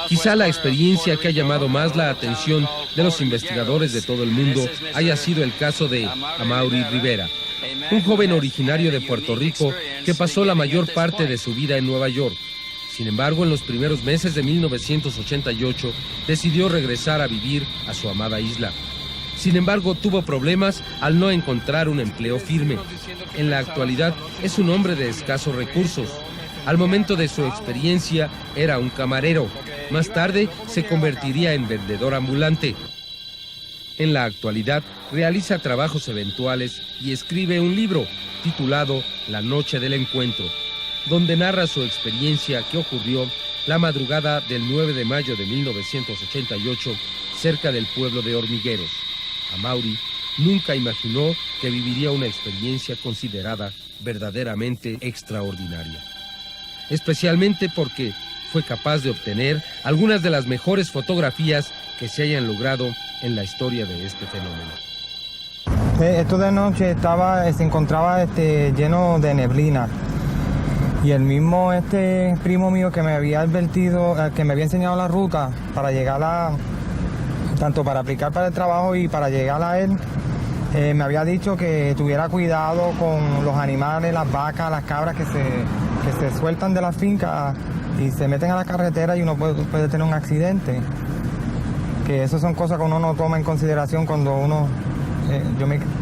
Quizá la experiencia que ha llamado más la atención de los investigadores de todo el mundo haya sido el caso de Amaury Rivera, un joven originario de Puerto Rico que pasó la mayor parte de su vida en Nueva York. Sin embargo, en los primeros meses de 1988 decidió regresar a vivir a su amada isla. Sin embargo, tuvo problemas al no encontrar un empleo firme. En la actualidad es un hombre de escasos recursos. Al momento de su experiencia era un camarero. Más tarde se convertiría en vendedor ambulante. En la actualidad realiza trabajos eventuales y escribe un libro titulado La Noche del Encuentro, donde narra su experiencia que ocurrió la madrugada del 9 de mayo de 1988 cerca del pueblo de Hormigueros. Amaury nunca imaginó que viviría una experiencia considerada verdaderamente extraordinaria, especialmente porque fue capaz de obtener algunas de las mejores fotografías que se hayan logrado en la historia de este fenómeno. Esto de noche se encontraba lleno de neblina, y el mismo primo mío que me había advertido, que me había enseñado la ruta para llegar tanto para aplicar para el trabajo y para llegar a él, me había dicho que tuviera cuidado con los animales, las vacas, las cabras que se sueltan de la finca y se meten a la carretera y uno puede tener un accidente. Que eso son cosas que uno no toma en consideración cuando uno...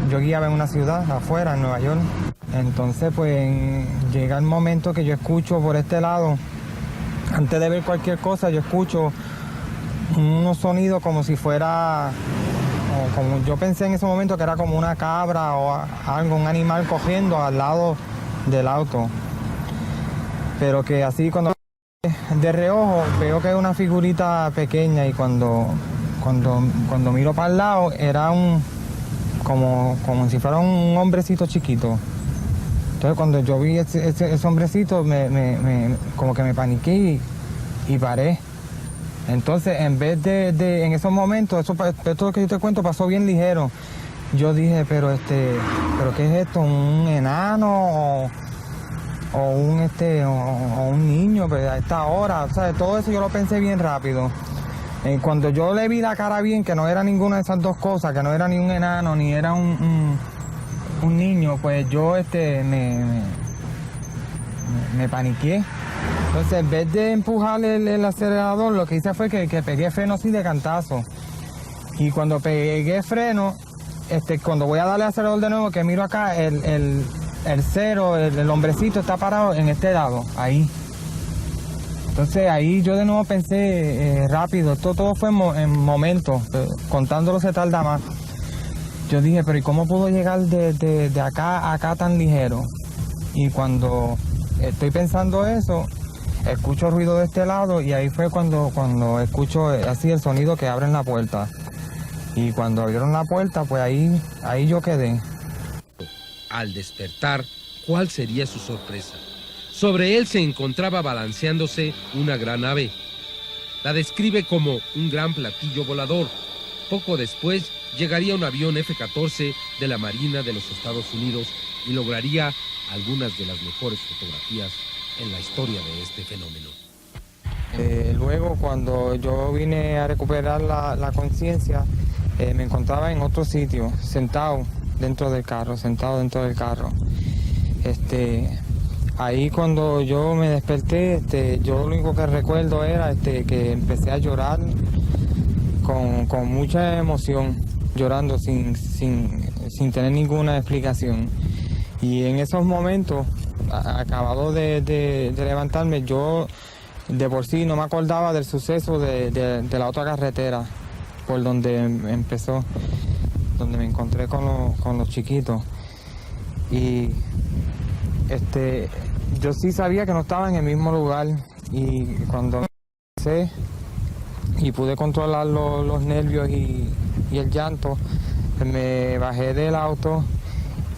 yo guiaba en una ciudad afuera, en Nueva York. Entonces, pues, llega el momento que yo escucho por este lado, antes de ver cualquier cosa, yo escucho unos sonidos como si fuera... como yo pensé en ese momento que era como una cabra o algo, un animal cogiendo al lado del auto. Pero que así cuando de reojo veo que es una figurita pequeña, y cuando miro para el lado era como si fuera un hombrecito chiquito. Entonces cuando yo vi ese hombrecito como que me paniqué y paré. Entonces en vez de en esos momentos, esto que yo te cuento pasó bien ligero. Yo dije, pero ¿qué es esto? ¿Un enano o un niño? Pero a esta hora, o sea, todo eso yo lo pensé bien rápido. Cuando yo le vi la cara bien, que no era ninguna de esas dos cosas, que no era ni un enano ni era un niño, pues yo me paniqué. Entonces, en vez de empujar el acelerador, lo que hice fue que pegué freno así de cantazo. Y cuando pegué freno, cuando voy a darle acelerador de nuevo, que miro acá, el cero, el hombrecito está parado en este lado, ahí. Entonces ahí yo de nuevo pensé rápido, todo fue en momentos, contándolo se tarda más. Yo dije, pero ¿y cómo pudo llegar de acá a acá tan ligero? Y cuando estoy pensando eso, escucho ruido de este lado, y ahí fue cuando escucho así el sonido que abren la puerta. Y cuando abrieron la puerta, pues ahí yo quedé. Al despertar, ¿cuál sería su sorpresa? Sobre él se encontraba balanceándose una gran ave. La describe como un gran platillo volador. Poco después llegaría un avión F-14 de la Marina de los Estados Unidos y lograría algunas de las mejores fotografías en la historia de este fenómeno. Luego, cuando yo vine a recuperar la conciencia, me encontraba en otro sitio, sentado dentro del carro. Ahí cuando yo me desperté, yo lo único que recuerdo era que empecé a llorar con mucha emoción, llorando sin tener ninguna explicación. Y en esos momentos, acabado de levantarme, yo de por sí no me acordaba del suceso de la otra carretera por donde empezó, donde me encontré con los chiquitos. Y yo sí sabía que no estaba en el mismo lugar, y cuando empecé y pude controlar los nervios y el llanto, me bajé del auto,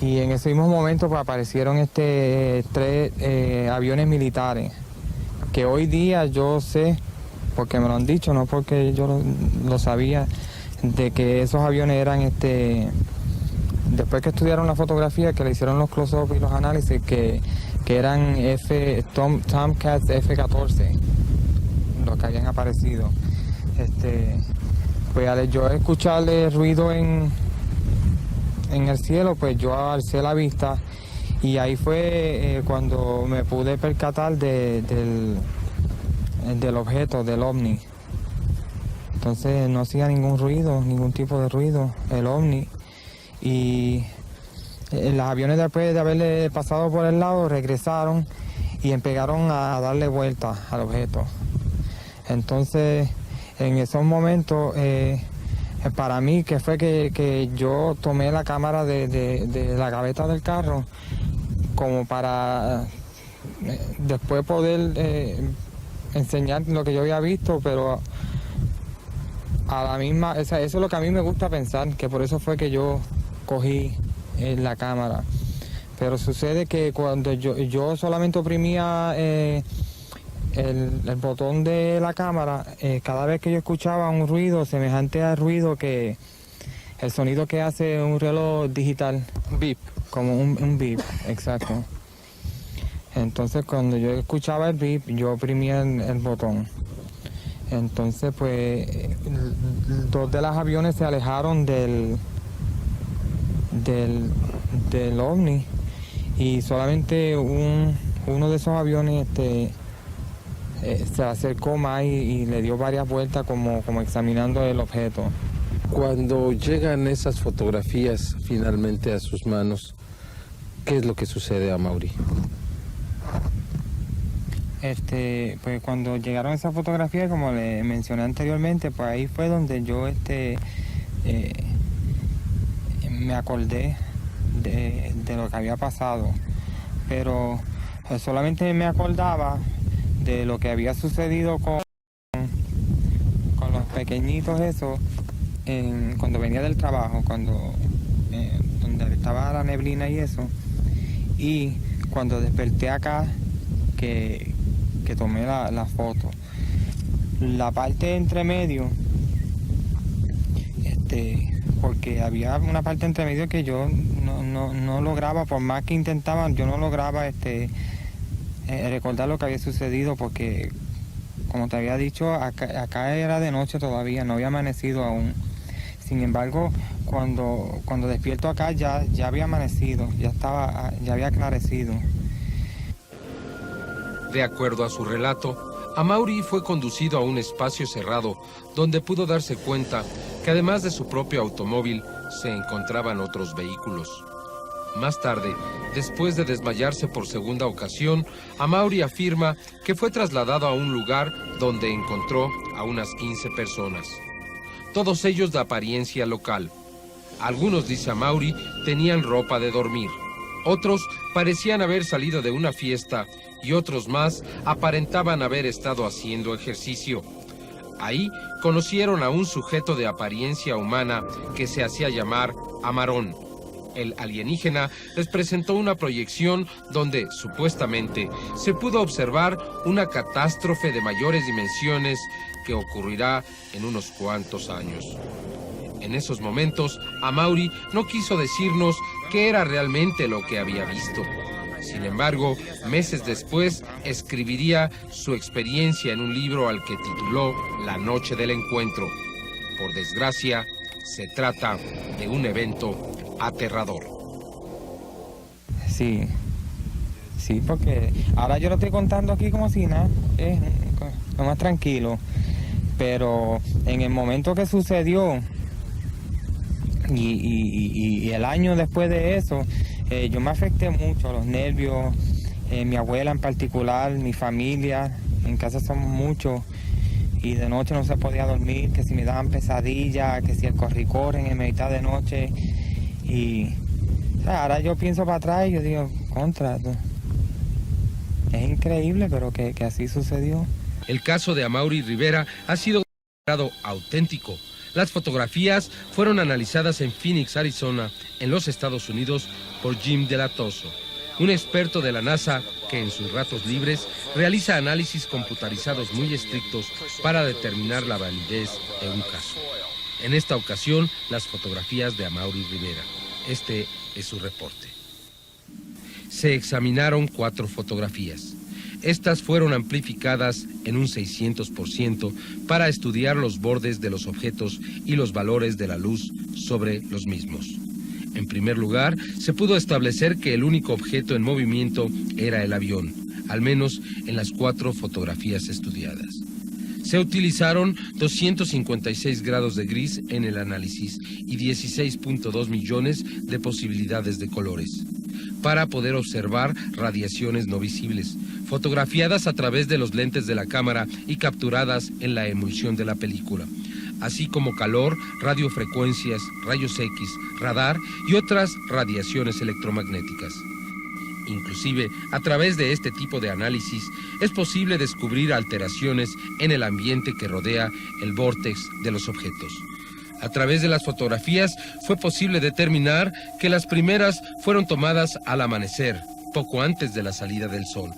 y en ese mismo momento pues, aparecieron 3 aviones militares, que hoy día yo sé, porque me lo han dicho, no porque yo lo sabía, de que esos aviones eran después que estudiaron la fotografía, que le hicieron los close-up y los análisis, que que eran Tomcats F-14, los que habían aparecido. Pues al yo escuchar el ruido en el cielo, pues yo alcé la vista y ahí fue cuando me pude percatar del objeto, del ovni. Entonces no hacía ningún ruido, ningún tipo de ruido, el ovni. Y los aviones, después de haberle pasado por el lado, regresaron y empezaron a darle vuelta al objeto. Entonces, en esos momentos, para mí, que fue que yo tomé la cámara de la gaveta del carro, como para después poder enseñar lo que yo había visto, pero a la misma, eso es lo que a mí me gusta pensar, que por eso fue que yo cogí la cámara. Pero sucede que cuando yo solamente oprimía el botón de la cámara, cada vez que yo escuchaba un ruido semejante al ruido el sonido que hace un reloj digital, Beep. como un beep, exacto. Entonces cuando yo escuchaba el beep, yo oprimía el botón. Entonces pues dos de los aviones se alejaron del ovni y solamente uno de esos aviones se acercó más y le dio varias vueltas como examinando el objeto. Cuando llegan esas fotografías finalmente a sus manos, ¿qué es lo que sucede a Amaury? Pues cuando llegaron esas fotografías, como le mencioné anteriormente, pues ahí fue donde yo me acordé de lo que había pasado, pero solamente me acordaba de lo que había sucedido con los pequeñitos esos cuando venía del trabajo, donde estaba la neblina y eso, y cuando desperté acá que tomé la foto. La parte entre medio, porque había una parte entre medio que yo no lograba, por más que intentaba, yo no lograba recordar lo que había sucedido, porque como te había dicho, acá era de noche todavía, no había amanecido aún. Sin embargo, cuando despierto acá ya había amanecido, ya había aclarecido. De acuerdo a su relato, Amaury fue conducido a un espacio cerrado donde pudo darse cuenta que además de su propio automóvil se encontraban otros vehículos. Más tarde, después de desmayarse por segunda ocasión, Amaury afirma que fue trasladado a un lugar donde encontró a unas 15 personas. Todos ellos de apariencia local. Algunos, dice Amaury, tenían ropa de dormir. Otros parecían haber salido de una fiesta y otros más aparentaban haber estado haciendo ejercicio. Ahí conocieron a un sujeto de apariencia humana que se hacía llamar Amarón. El alienígena les presentó una proyección donde, supuestamente, se pudo observar una catástrofe de mayores dimensiones que ocurrirá en unos cuantos años. En esos momentos, Amaury no quiso decirnos qué era realmente lo que había visto. Sin embargo, meses después, escribiría su experiencia en un libro al que tituló La noche del encuentro. Por desgracia, se trata de un evento aterrador. Sí, porque ahora yo lo estoy contando aquí como si nada, lo más tranquilo, pero en el momento que sucedió y el año después de eso, yo me afecté mucho, los nervios, mi abuela en particular, mi familia, en casa somos muchos, y de noche no se podía dormir, que si me daban pesadillas, que si el corre en mitad de noche, y o sea, ahora yo pienso para atrás y yo digo, es increíble, pero que así sucedió. El caso de Amaury Rivera ha sido considerado auténtico. Las fotografías fueron analizadas en Phoenix, Arizona, en los Estados Unidos, por Jim Delatoso, un experto de la NASA que en sus ratos libres realiza análisis computarizados muy estrictos para determinar la validez de un caso. En esta ocasión, las fotografías de Amaury Rivera. Este es su reporte. Se examinaron 4 fotografías. Estas fueron amplificadas en un 600% para estudiar los bordes de los objetos y los valores de la luz sobre los mismos. En primer lugar, se pudo establecer que el único objeto en movimiento era el avión, al menos en las 4 fotografías estudiadas. Se utilizaron 256 grados de gris en el análisis y 16.2 millones de posibilidades de colores para poder observar radiaciones no visibles, fotografiadas a través de los lentes de la cámara y capturadas en la emulsión de la película, así como calor, radiofrecuencias, rayos X, radar y otras radiaciones electromagnéticas. Inclusive, a través de este tipo de análisis, es posible descubrir alteraciones en el ambiente que rodea el vórtex de los objetos. A través de las fotografías fue posible determinar que las primeras fueron tomadas al amanecer, poco antes de la salida del sol.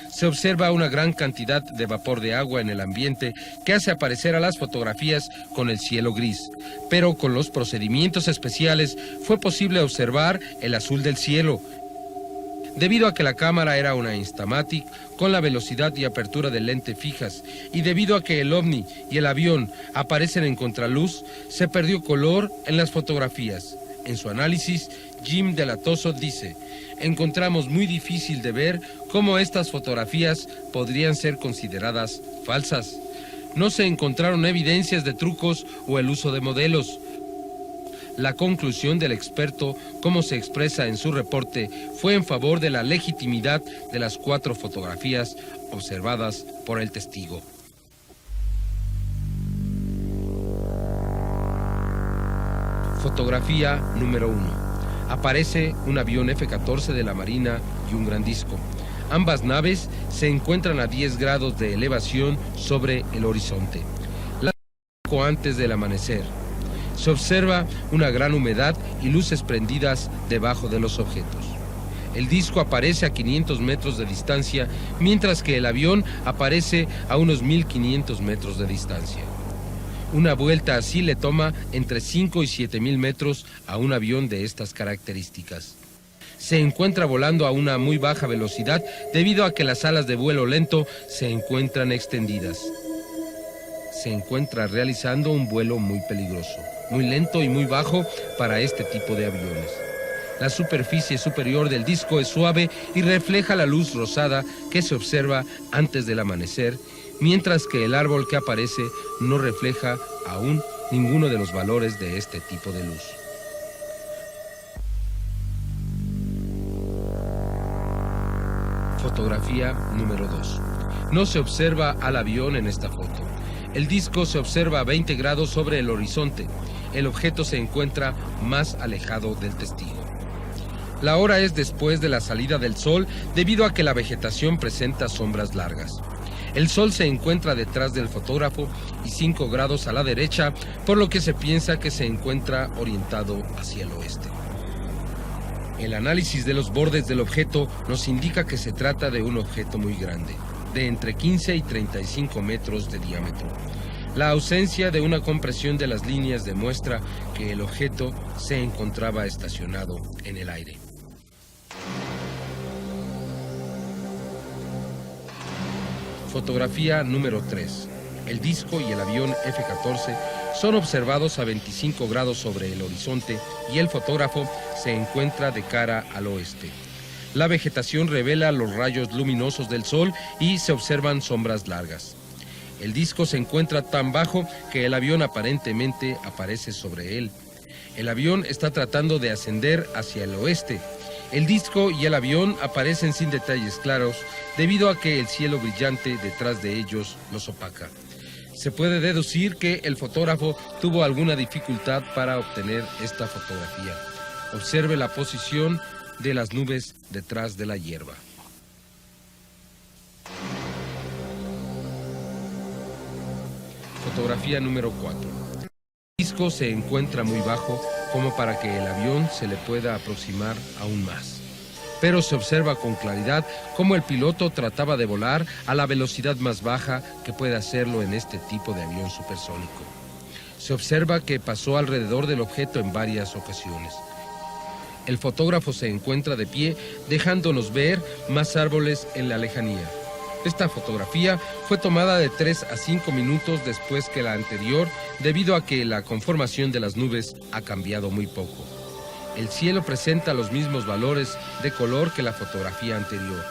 Se observa una gran cantidad de vapor de agua en el ambiente que hace aparecer a las fotografías con el cielo gris, pero con los procedimientos especiales fue posible observar el azul del cielo, debido a que la cámara era una Instamatic con la velocidad y apertura del lente fijas, y debido a que el ovni y el avión aparecen en contraluz, se perdió color en las fotografías. En su análisis, Jim de la Tosso dice: encontramos muy difícil de ver cómo estas fotografías podrían ser consideradas falsas. No se encontraron evidencias de trucos o el uso de modelos. La conclusión del experto, como se expresa en su reporte, fue en favor de la legitimidad de las 4 fotografías observadas por el testigo. Fotografía número 1. Aparece un avión F-14 de la Marina y un gran disco. Ambas naves se encuentran a 10 grados de elevación sobre el horizonte. Poco antes del amanecer. Se observa una gran humedad y luces prendidas debajo de los objetos. El disco aparece a 500 metros de distancia, mientras que el avión aparece a unos 1500 metros de distancia. Una vuelta así le toma entre 5 y 7000 metros a un avión de estas características. Se encuentra volando a una muy baja velocidad debido a que las alas de vuelo lento se encuentran extendidas. Se encuentra realizando un vuelo muy peligroso, muy lento y muy bajo para este tipo de aviones. La superficie superior del disco es suave y refleja la luz rosada que se observa antes del amanecer, mientras que el árbol que aparece no refleja aún ninguno de los valores de este tipo de luz. Fotografía número 2. No se observa al avión en esta foto. El disco se observa a 20 grados sobre el horizonte. El objeto se encuentra más alejado del testigo. La hora es después de la salida del sol debido a que la vegetación presenta sombras largas. El sol se encuentra detrás del fotógrafo y 5 grados a la derecha, por lo que se piensa que se encuentra orientado hacia el oeste. El análisis de los bordes del objeto nos indica que se trata de un objeto muy grande, de entre 15 y 35 metros de diámetro. La ausencia de una compresión de las líneas demuestra que el objeto se encontraba estacionado en el aire. Fotografía número 3. El disco y el avión F-14 son observados a 25 grados sobre el horizonte y el fotógrafo se encuentra de cara al oeste. La vegetación revela los rayos luminosos del sol y se observan sombras largas. El disco se encuentra tan bajo que el avión aparentemente aparece sobre él. El avión está tratando de ascender hacia el oeste. El disco y el avión aparecen sin detalles claros debido a que el cielo brillante detrás de ellos los opaca. Se puede deducir que el fotógrafo tuvo alguna dificultad para obtener esta fotografía. Observe la posición de las nubes detrás de la hierba. Fotografía número 4. El disco se encuentra muy bajo como para que el avión se le pueda aproximar aún más. Pero se observa con claridad cómo el piloto trataba de volar a la velocidad más baja que puede hacerlo en este tipo de avión supersónico. Se observa que pasó alrededor del objeto en varias ocasiones. El fotógrafo se encuentra de pie, dejándonos ver más árboles en la lejanía. Esta fotografía fue tomada de 3 a 5 minutos después que la anterior, debido a que la conformación de las nubes ha cambiado muy poco. El cielo presenta los mismos valores de color que la fotografía anterior.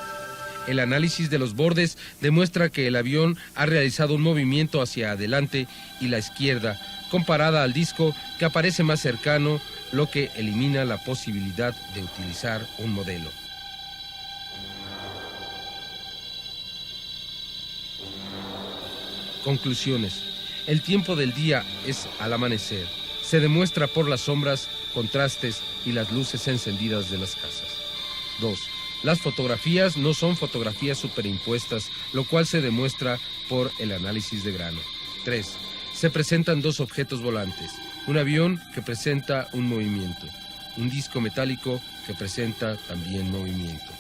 El análisis de los bordes demuestra que el avión ha realizado un movimiento hacia adelante y la izquierda, comparada al disco que aparece más cercano, lo que elimina la posibilidad de utilizar un modelo. Conclusiones. El tiempo del día es al amanecer. Se demuestra por las sombras, contrastes y las luces encendidas de las casas. 2. Las fotografías no son fotografías superimpuestas, lo cual se demuestra por el análisis de grano. 3. Se presentan 2 objetos volantes, un avión que presenta un movimiento, un disco metálico que presenta también movimiento.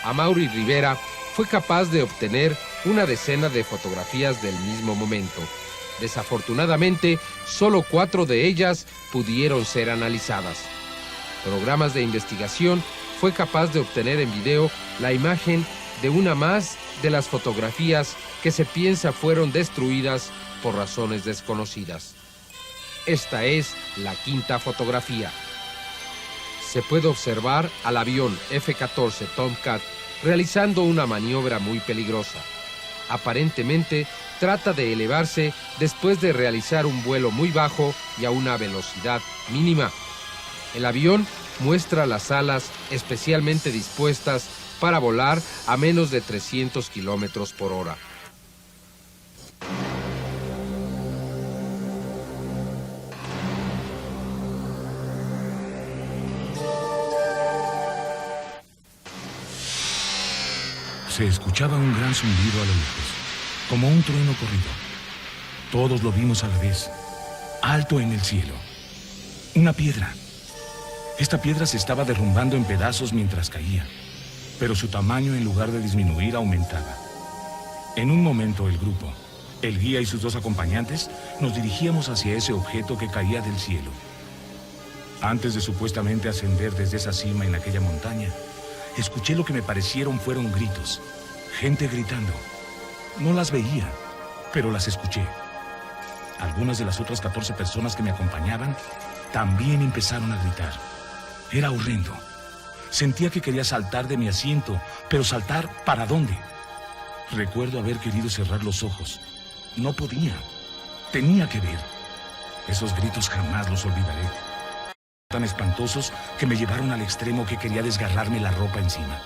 Amaury Rivera fue capaz de obtener una decena de fotografías del mismo momento. Desafortunadamente, solo 4 de ellas pudieron ser analizadas. Programas de investigación fue capaz de obtener en video la imagen de una más de las fotografías que se piensa fueron destruidas por razones desconocidas. Esta es la 5ª fotografía. Se puede observar al avión F-14 Tomcat realizando una maniobra muy peligrosa. Aparentemente, trata de elevarse después de realizar un vuelo muy bajo y a una velocidad mínima. El avión muestra las alas especialmente dispuestas para volar a menos de 300 kilómetros por hora. Se escuchaba un gran zumbido a lo lejos, como un trueno corrido. Todos lo vimos a la vez, alto en el cielo. Una piedra. Esta piedra se estaba derrumbando en pedazos mientras caía, pero su tamaño, en lugar de disminuir, aumentaba. En un momento el grupo, el guía y sus 2 acompañantes, nos dirigíamos hacia ese objeto que caía del cielo. Antes de supuestamente ascender desde esa cima en aquella montaña, escuché lo que me parecieron fueron gritos, gente gritando. No las veía, pero las escuché. Algunas de las otras 14 personas que me acompañaban también empezaron a gritar. Era horrendo. Sentía que quería saltar de mi asiento, pero ¿saltar para dónde? Recuerdo haber querido cerrar los ojos. No podía. Tenía que ver. Esos gritos jamás los olvidaré. Tan espantosos que me llevaron al extremo que quería desgarrarme la ropa encima.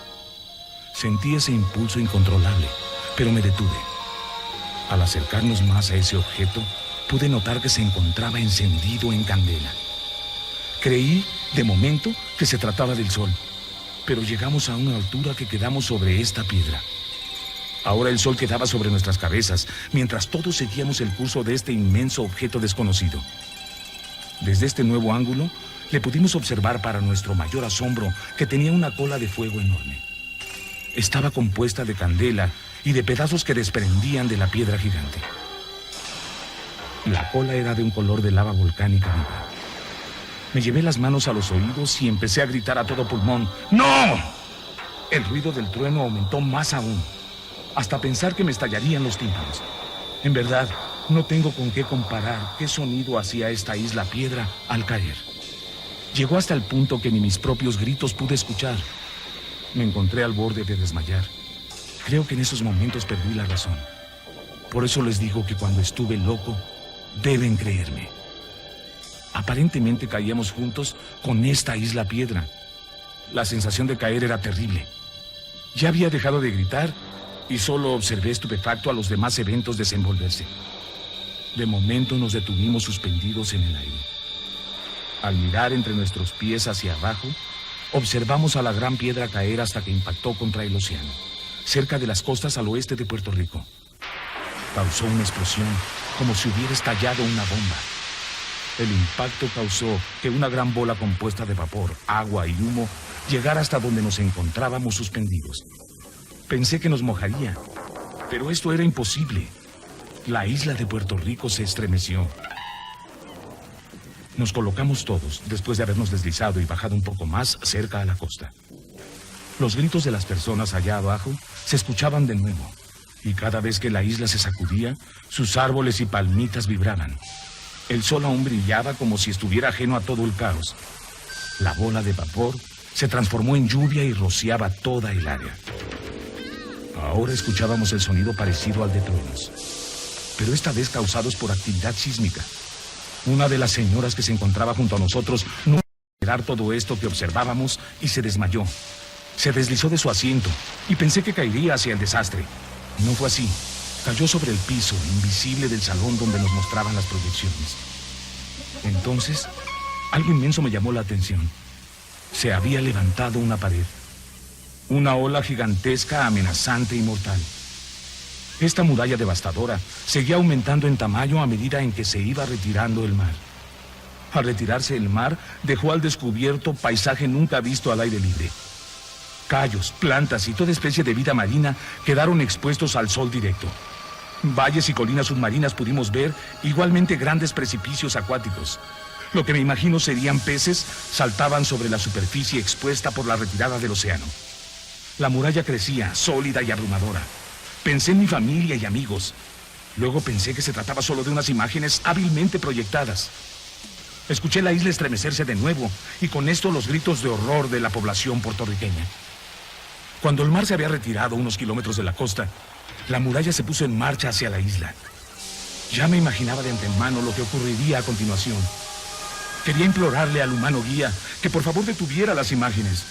Sentí ese impulso incontrolable, pero me detuve. Al acercarnos más a ese objeto, pude notar que se encontraba encendido en candela. Creí, de momento, que se trataba del sol, pero llegamos a una altura que quedamos sobre esta piedra. Ahora el sol quedaba sobre nuestras cabezas, mientras todos seguíamos el curso de este inmenso objeto desconocido. Desde este nuevo ángulo, le pudimos observar para nuestro mayor asombro que tenía una cola de fuego enorme. Estaba compuesta de candela y de pedazos que desprendían de la piedra gigante. La cola era de un color de lava volcánica viva. Me llevé las manos a los oídos y empecé a gritar a todo pulmón, ¡no! El ruido del trueno aumentó más aún, hasta pensar que me estallarían los tímpanos. En verdad, no tengo con qué comparar qué sonido hacía esta isla piedra al caer. Llegó hasta el punto que ni mis propios gritos pude escuchar. Me encontré al borde de desmayar. Creo que en esos momentos perdí la razón. Por eso les digo que cuando estuve loco, deben creerme. Aparentemente caíamos juntos con esta isla piedra. La sensación de caer era terrible. Ya había dejado de gritar y solo observé estupefacto a los demás eventos desenvolverse. De momento nos detuvimos suspendidos en el aire. Al mirar entre nuestros pies hacia abajo, observamos a la gran piedra caer hasta que impactó contra el océano, cerca de las costas al oeste de Puerto Rico. Causó una explosión, como si hubiera estallado una bomba. El impacto causó que una gran bola compuesta de vapor, agua y humo llegara hasta donde nos encontrábamos suspendidos. Pensé que nos mojaría, pero esto era imposible. La isla de Puerto Rico se estremeció. Nos colocamos todos, después de habernos deslizado y bajado un poco más cerca a la costa. Los gritos de las personas allá abajo se escuchaban de nuevo, y cada vez que la isla se sacudía, sus árboles y palmitas vibraban. El sol aún brillaba como si estuviera ajeno a todo el caos. La bola de vapor se transformó en lluvia y rociaba toda el área. Ahora escuchábamos el sonido parecido al de truenos, pero esta vez causados por actividad sísmica. Una de las señoras que se encontraba junto a nosotros no pudo mirar todo esto que observábamos y se desmayó. Se deslizó de su asiento y pensé que caería hacia el desastre. No fue así. Cayó sobre el piso, invisible del salón donde nos mostraban las proyecciones. Entonces, algo inmenso me llamó la atención. Se había levantado una pared. Una ola gigantesca, amenazante y mortal. Esta muralla devastadora seguía aumentando en tamaño a medida en que se iba retirando el mar. Al retirarse el mar, dejó al descubierto paisaje nunca visto al aire libre. Cayos, plantas y toda especie de vida marina quedaron expuestos al sol directo. Valles y colinas submarinas pudimos ver, igualmente grandes precipicios acuáticos. Lo que me imagino serían peces saltaban sobre la superficie expuesta por la retirada del océano. La muralla crecía, sólida y abrumadora. Pensé en mi familia y amigos. Luego pensé que se trataba solo de unas imágenes hábilmente proyectadas. Escuché la isla estremecerse de nuevo y con esto los gritos de horror de la población puertorriqueña. Cuando el mar se había retirado unos kilómetros de la costa, la muralla se puso en marcha hacia la isla. Ya me imaginaba de antemano lo que ocurriría a continuación. Quería implorarle al humano guía que por favor detuviera las imágenes.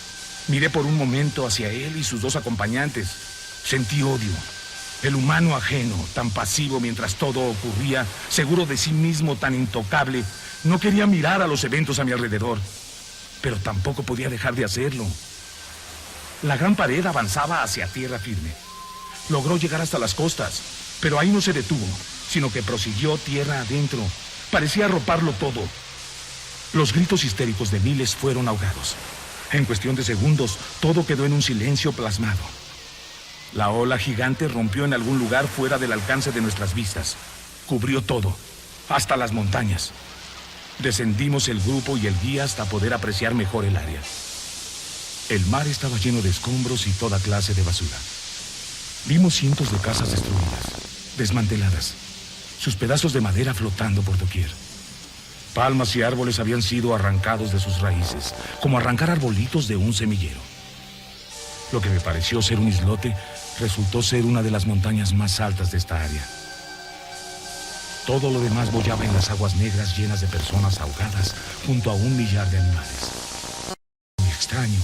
Miré por un momento hacia él y sus dos acompañantes. Sentí odio. El humano ajeno, tan pasivo mientras todo ocurría, seguro de sí mismo, tan intocable, no quería mirar a los eventos a mi alrededor, pero tampoco podía dejar de hacerlo. La gran pared avanzaba hacia tierra firme. Logró llegar hasta las costas, pero ahí no se detuvo, sino que prosiguió tierra adentro. Parecía arroparlo todo. Los gritos histéricos de miles fueron ahogados. En cuestión de segundos, todo quedó en un silencio plasmado. La ola gigante rompió en algún lugar fuera del alcance de nuestras vistas. Cubrió todo, hasta las montañas. Descendimos el grupo y el guía hasta poder apreciar mejor el área. El mar estaba lleno de escombros y toda clase de basura. Vimos cientos de casas destruidas, desmanteladas, sus pedazos de madera flotando por doquier. Palmas y árboles habían sido arrancados de sus raíces, como arrancar arbolitos de un semillero. Lo que me pareció ser un islote resultó ser una de las montañas más altas de esta área. Todo lo demás boyaba en las aguas negras llenas de personas ahogadas junto a 1 millar de animales. Lo extraño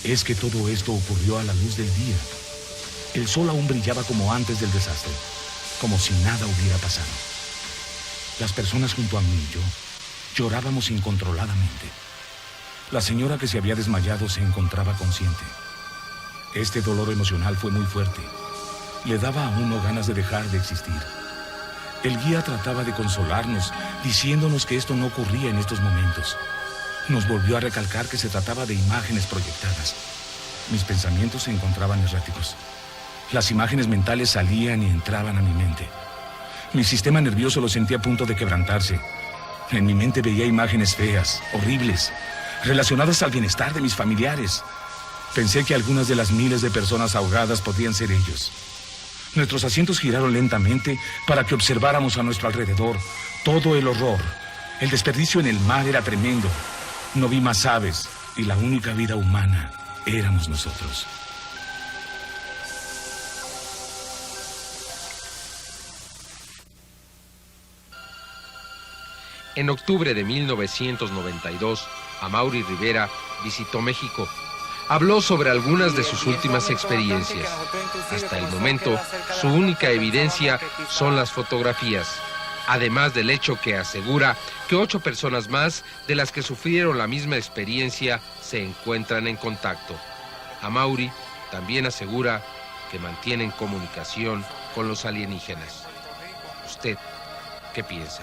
es que todo esto ocurrió a la luz del día. El sol aún brillaba como antes del desastre, como si nada hubiera pasado. Las personas junto a mí y yo llorábamos incontroladamente. La señora que se había desmayado se encontraba consciente. Este dolor emocional fue muy fuerte. Le daba a uno ganas de dejar de existir. El guía trataba de consolarnos, diciéndonos que esto no ocurría en estos momentos. Nos volvió a recalcar que se trataba de imágenes proyectadas. Mis pensamientos se encontraban erráticos. Las imágenes mentales salían y entraban a mi mente. Mi sistema nervioso lo sentía a punto de quebrantarse. En mi mente veía imágenes feas, horribles, relacionadas al bienestar de mis familiares. Pensé que algunas de las miles de personas ahogadas podían ser ellos. Nuestros asientos giraron lentamente para que observáramos a nuestro alrededor todo el horror. El desperdicio en el mar era tremendo. No vi más aves y la única vida humana éramos nosotros. En octubre de 1992, Amaury Rivera visitó México. Habló sobre algunas de sus últimas experiencias. Hasta el momento, su única evidencia son las fotografías, además del hecho que asegura que 8 personas más de las que sufrieron la misma experiencia se encuentran en contacto. Amaury también asegura que mantienen comunicación con los alienígenas. ¿Usted qué piensa?